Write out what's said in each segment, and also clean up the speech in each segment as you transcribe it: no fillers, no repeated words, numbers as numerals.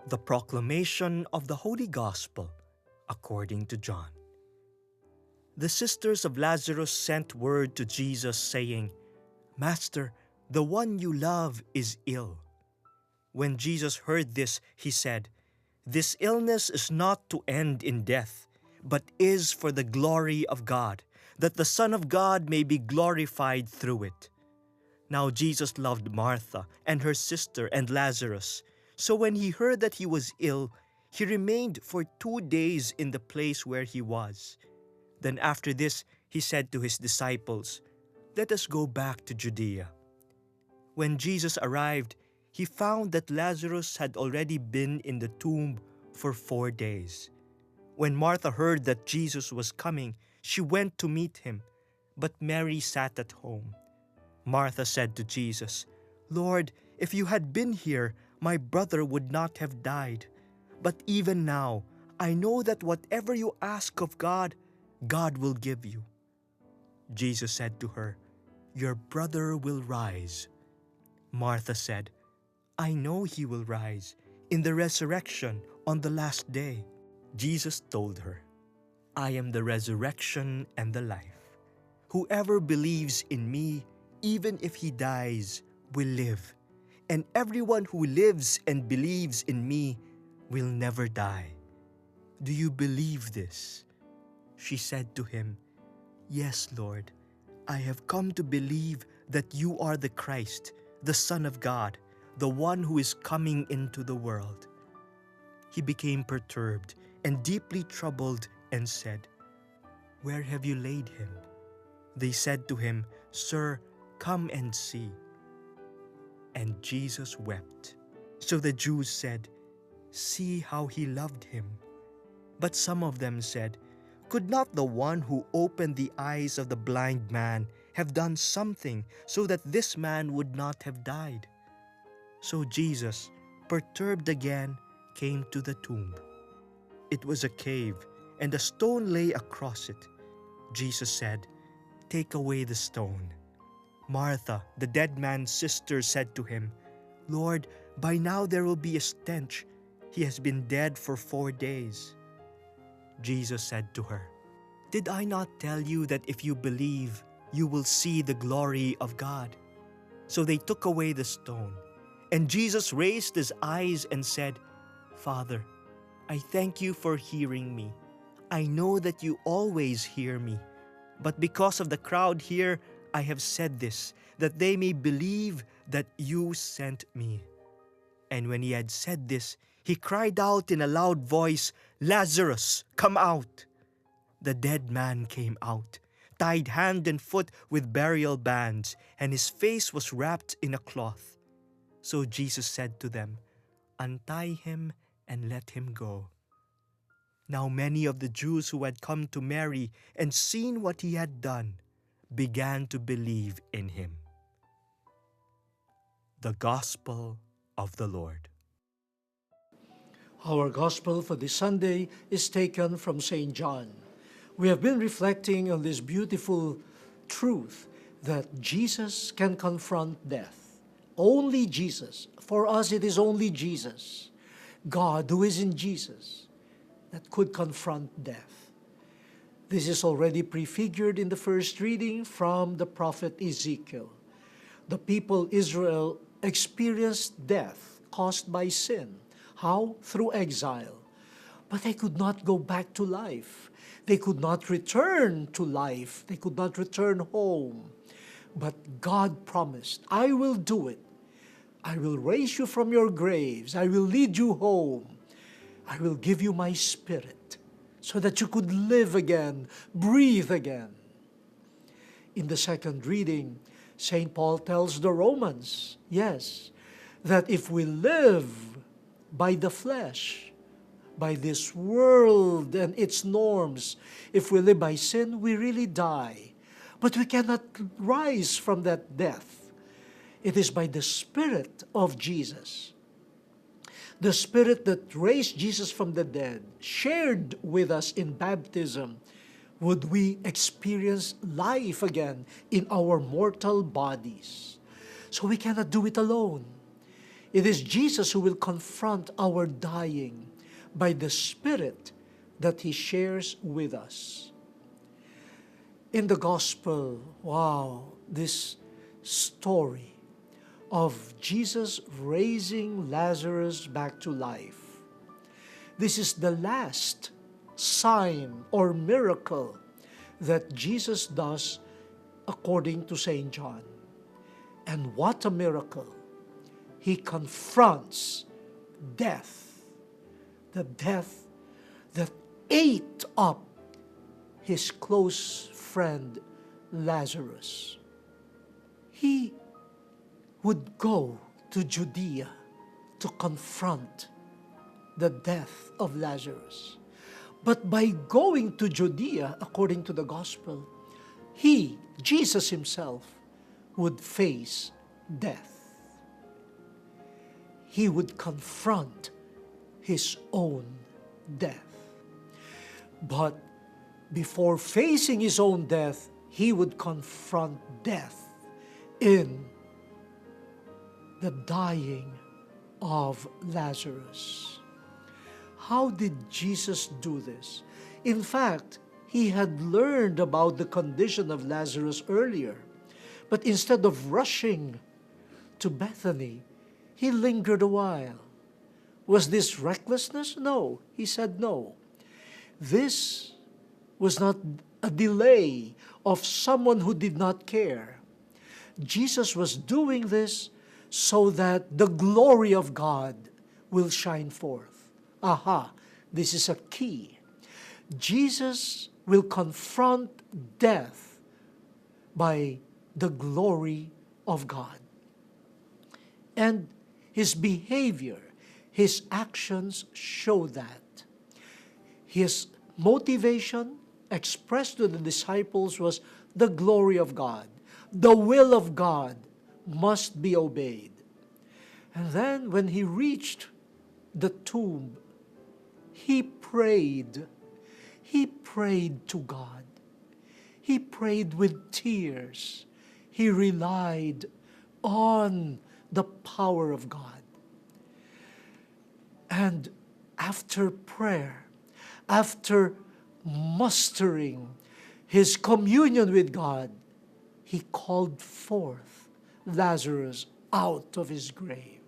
The proclamation of the Holy Gospel according to John. The sisters of Lazarus sent word to Jesus saying, "Master, the one you love is ill." When Jesus heard this, he said, "This illness is not to end in death, but is for the glory of God, that the Son of God may be glorified through it." Now Jesus loved Martha and her sister and Lazarus. So when he heard that he was ill, he remained for 2 days in the place where he was. Then after this, he said to his disciples, "Let us go back to Judea." When Jesus arrived, he found that Lazarus had already been in the tomb for 4 days. When Martha heard that Jesus was coming, she went to meet him, but Mary sat at home. Martha said to Jesus, "Lord, if you had been here, my brother would not have died. But even now, I know that whatever you ask of God, God will give you." Jesus said to her, "Your brother will rise." Martha said, "I know he will rise in the resurrection on the last day." Jesus told her, "I am the resurrection and the life. Whoever believes in me, even if he dies, will live. And everyone who lives and believes in me will never die. Do you believe this?" She said to him, "Yes, Lord. I have come to believe that you are the Christ, the Son of God, the one who is coming into the world." He became perturbed and deeply troubled and said, "Where have you laid him?" They said to him, "Sir, come and see." And Jesus wept. So the Jews said, "See how he loved him." But some of them said, "Could not the one who opened the eyes of the blind man have done something so that this man would not have died?" So Jesus, perturbed again, came to the tomb. It was a cave, and a stone lay across it. Jesus said, "Take away the stone." Martha, the dead man's sister, said to him, "Lord, by now there will be a stench. He has been dead for 4 days." Jesus said to her, "Did I not tell you that if you believe, you will see the glory of God?" So they took away the stone. And Jesus raised his eyes and said, "Father, I thank you for hearing me. I know that you always hear me. But because of the crowd here, I have said this, that they may believe that you sent me." And when he had said this, he cried out in a loud voice, "Lazarus, come out!" The dead man came out, tied hand and foot with burial bands, and his face was wrapped in a cloth. So Jesus said to them, "Untie him and let him go." Now many of the Jews who had come to Mary and seen what he had done began to believe in him. The Gospel of the Lord. Our Gospel for this Sunday is taken from St. John. We have been reflecting on this beautiful truth that Jesus can confront death. Only Jesus. For us, it is only Jesus, God who is in Jesus, that could confront death. This is already prefigured in the first reading from the prophet Ezekiel. The people Israel experienced death caused by sin. How? Through exile. But they could not go back to life. They could not return to life. They could not return home. But God promised, "I will do it. I will raise you from your graves. I will lead you home. I will give you my Spirit so that you could live again, breathe again." In the second reading, St. Paul tells the Romans, yes, that if we live by the flesh, by this world and its norms, if we live by sin, we really die. But we cannot rise from that death. It is by the Spirit of Jesus, the Spirit that raised Jesus from the dead, shared with us in baptism, would we experience life again in our mortal bodies. So we cannot do it alone. It is Jesus who will confront our dying by the Spirit that He shares with us. In the Gospel, wow, this story of Jesus raising Lazarus back to life. This is the last sign or miracle that Jesus does according to St. John. And what a miracle! He confronts death, the death that ate up his close friend Lazarus. He would go to Judea to confront the death of Lazarus. But by going to Judea, according to the Gospel, He, Jesus Himself, would face death. He would confront His own death. But before facing His own death, He would confront death in the dying of Lazarus. How did Jesus do this? In fact, He had learned about the condition of Lazarus earlier. But instead of rushing to Bethany, He lingered a while. Was this recklessness? No. He said no. This was not a delay of someone who did not care. Jesus was doing this so that the glory of God will shine forth. Aha, this is a key. Jesus will confront death by the glory of God. And His behavior, His actions show that. His motivation expressed to the disciples was the glory of God. The will of God must be obeyed. And then when He reached the tomb, He prayed. He prayed to God. He prayed with tears. He relied on the power of God. And after prayer, after mustering His communion with God, He called forth Lazarus out of his grave.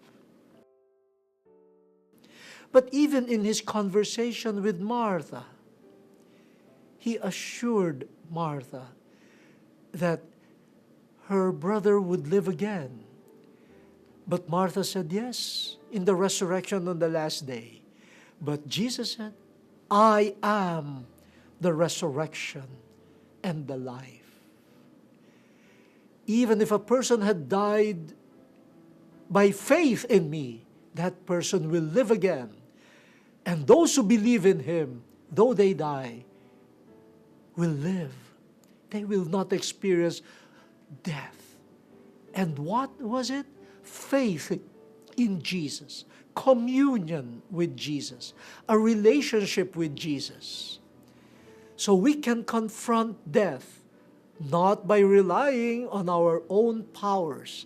But even in His conversation with Martha, He assured Martha that her brother would live again. But Martha said, yes, in the resurrection on the last day. But Jesus said, I am the resurrection and the life. Even if a person had died by faith in me, that person will live again. And those who believe in Him, though they die, will live. They will not experience death. And what was it? Faith in Jesus, communion with Jesus, a relationship with Jesus. So we can confront death not by relying on our own powers,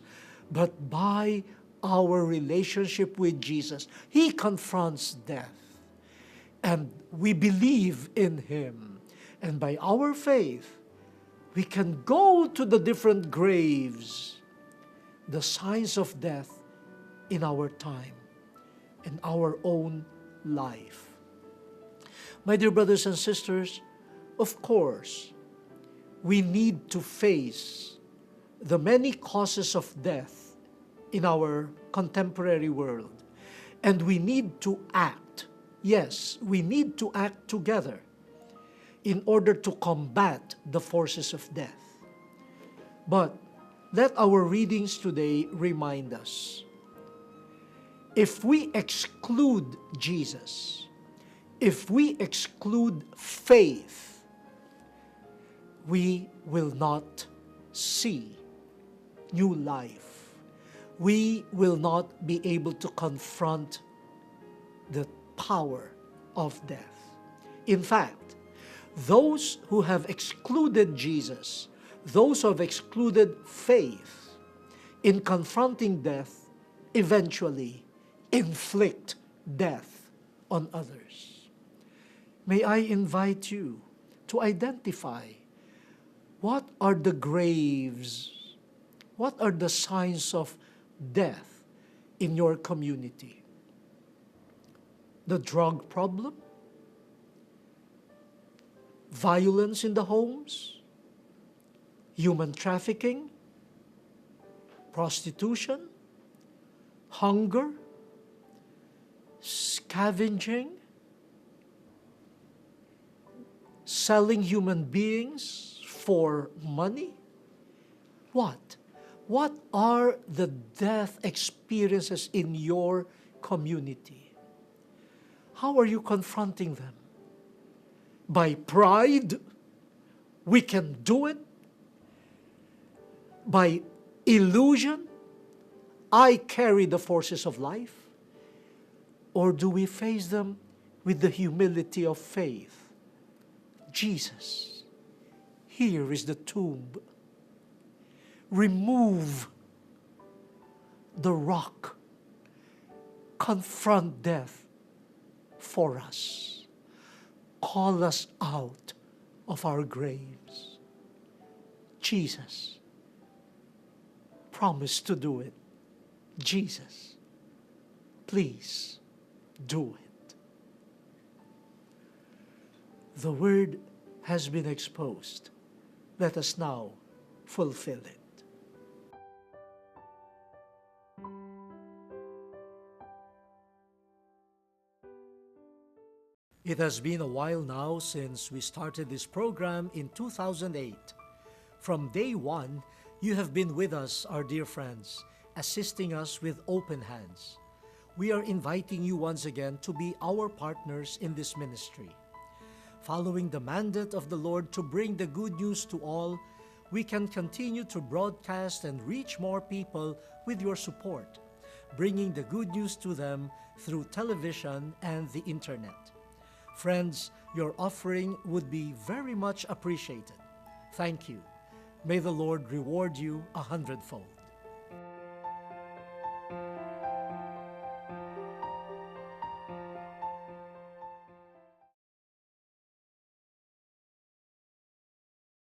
but by our relationship with Jesus. He confronts death, and we believe in Him. And by our faith, we can go to the different graves, the signs of death in our time, in our own life. My dear brothers and sisters, of course, we need to face the many causes of death in our contemporary world. And we need to act. Yes, we need to act together in order to combat the forces of death. But let our readings today remind us, if we exclude Jesus, if we exclude faith, we will not see new life. We will not be able to confront the power of death. In fact, those who have excluded Jesus, those who have excluded faith in confronting death, eventually inflict death on others. May I invite you to identify what are the graves, what are the signs of death in your community? The drug problem? Violence in the homes? Human trafficking? Prostitution? Hunger? Scavenging? Selling human beings for money? What? What are the death experiences in your community? How are you confronting them? By pride? We can do it? By illusion? I carry the forces of life? Or do we face them with the humility of faith? Jesus, here is the tomb. Remove the rock. Confront death for us. Call us out of our graves. Jesus, promise to do it. Jesus, please do it. The word has been exposed. Let us now fulfill it. It has been a while now since we started this program in 2008. From day one, you have been with us, our dear friends, assisting us with open hands. We are inviting you once again to be our partners in this ministry. Following the mandate of the Lord to bring the good news to all, we can continue to broadcast and reach more people with your support, bringing the good news to them through television and the internet. Friends, your offering would be very much appreciated. Thank you. May the Lord reward you 100-fold.